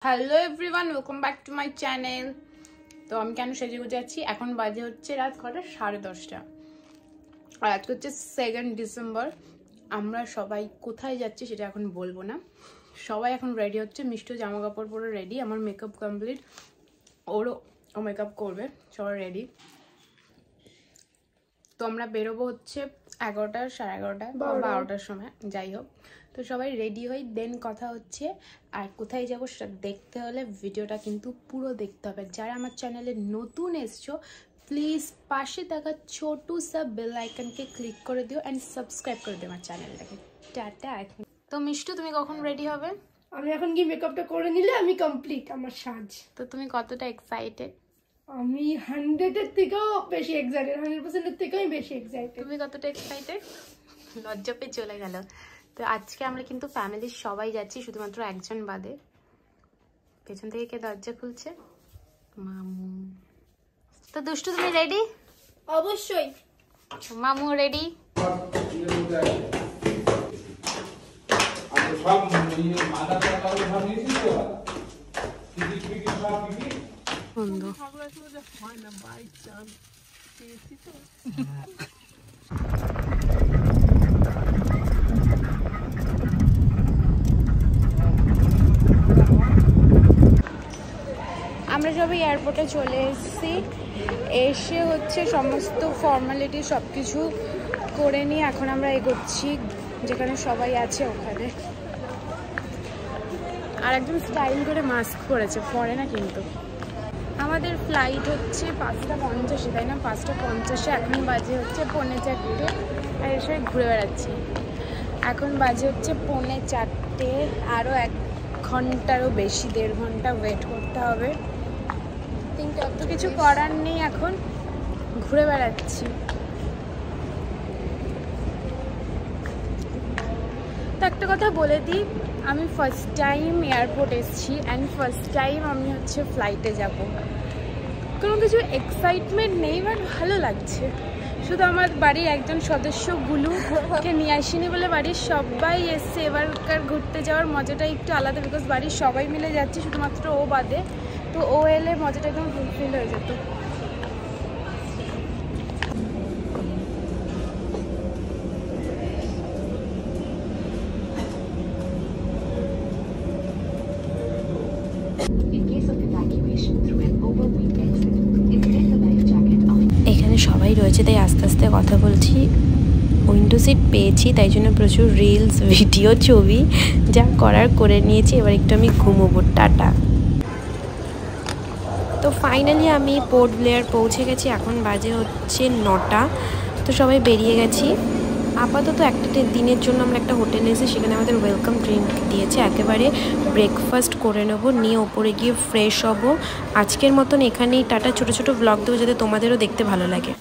Hello everyone, welcome back to my channel. তো আমি কেন সেজে গুজে যাচ্ছি, এখন বাজে হচ্ছে রাত 10:30। আর আজকে হচ্ছে 2 ডিসেম্বর। আমরা সবাই কোথায় যাচ্ছি সেটা এখন বলবো না। সবাই এখন রেডি হচ্ছে, মিষ্টি জামা কাপড় পরে রেডি, আমার মেকআপ কমপ্লিট, ওরও মেকআপ করবে, সবাই রেডি। তো আমরা বেরোবো হচ্ছে 11টা, 11:30 বা 12টার সময়, যাই হোক। তো সবাই রেডি হই, দেন কথা হচ্ছে। আর কোথায় যাবো সেটা দেখতে হলে ভিডিওটা কিন্তু পুরো দেখতে হবে। যারা আমার চ্যানেলে নতুন এসছো, প্লিজ পাশে থাকা ছোটু সা বেল আইকনকে ক্লিক করে দিও অ্যান্ড সাবস্ক্রাইব করে দিও আমার চ্যানেলটাকে। টাটা। এখন তো মিষ্টু, তুমি কখন রেডি হবে? আমি এখন কি মেকআপটা করে নিলে আমি কমপ্লিট আমার সাজ। তো তুমি কতটা এক্সাইটেড? আমি 100-এর থেকেও বেশি এক্সাইটেড, 100%-এর থেকেও বেশি এক্সাইটেড। তুমি কতটা এক্সাইটেড? লজ্জা পেয়ে চলে গেল। তো আজকে আমরা কিন্তু ফ্যামিলির সবাই যাচ্ছি, শুধুমাত্র একজন বাদে। পেছন থেকে কে দরজা খুলছে? মামু। তো দুষ্টু, তুমি রেডি? অবশ্যই। মামু রেডি? আমরা সবাই এয়ারপোর্টে চলে এসেছি। এসে হচ্ছে সমস্ত ফর্মালিটি সব কিছু করে নিয়ে এখন আমরা এগোচ্ছি যেখানে সবাই আছে ওখানে। আর একজন স্টাইল করে মাস্ক পরেছে, পরে না কিন্তু। আমাদের ফ্লাইট হচ্ছে 5:50, তাই না? 5:50। এখন বাজে হচ্ছে 3:45। আর এসে ঘুরে বেড়াচ্ছি। এখন বাজে হচ্ছে 3:45। আরও 1 ঘন্টারও বেশি, 1.5 ঘন্টা ওয়েট করতে হবে। কিন্তু অত কিছু করার নেই, এখন ঘুরে বেড়াচ্ছি। তো একটা কথা বলে দিই, আমি ফার্স্ট টাইম এয়ারপোর্ট এসেছি অ্যান্ড ফার্স্ট টাইম আমি হচ্ছে ফ্লাইটে যাব। কোনো কিছু এক্সাইটমেন্ট নেই, বাট ভালো লাগছে। শুধু আমার বাড়ির একজন সদস্য গুলুকে নিয়ে আসিনি বলে বাড়ির সবাই এসছে। এবারকার ঘুরতে যাওয়ার মজাটা একটু আলাদা, বিকজ বাড়ির সবাই মিলে যাচ্ছি, শুধুমাত্র ও বাদে। তো ও এলে মজাটা একদম ফুলফিল হয়ে যেত। এখানে সবাই রয়েছে, তাই আস্তে আস্তে কথা বলছি। উইন্ডো সিট পেয়েছি, তাই জন্য প্রচুর রিলস, ভিডিও, ছবি যা করার করে নিয়েছি। এবার একটু আমি ঘুমোবো। টাটা। তো ফাইনালি আমি পোর্ট ব্লেয়ার পৌঁছে গেছি। এখন বাজে হচ্ছে 9টা। তো সবাই বেরিয়ে গেছি। আপাতত একটা দিনের জন্য আমরা একটা হোটেলে এসে সেখানে আমাদের ওয়েলকাম ড্রিঙ্ক দিয়েছে। একেবারে ব্রেকফাস্ট করে নেবো, নিয়ে ওপরে গিয়ে ফ্রেশ হব। আজকের মতন এখানেই টাটা। ছোটো ছোটো ব্লগ দেবো যাতে তোমাদেরও দেখতে ভালো লাগে।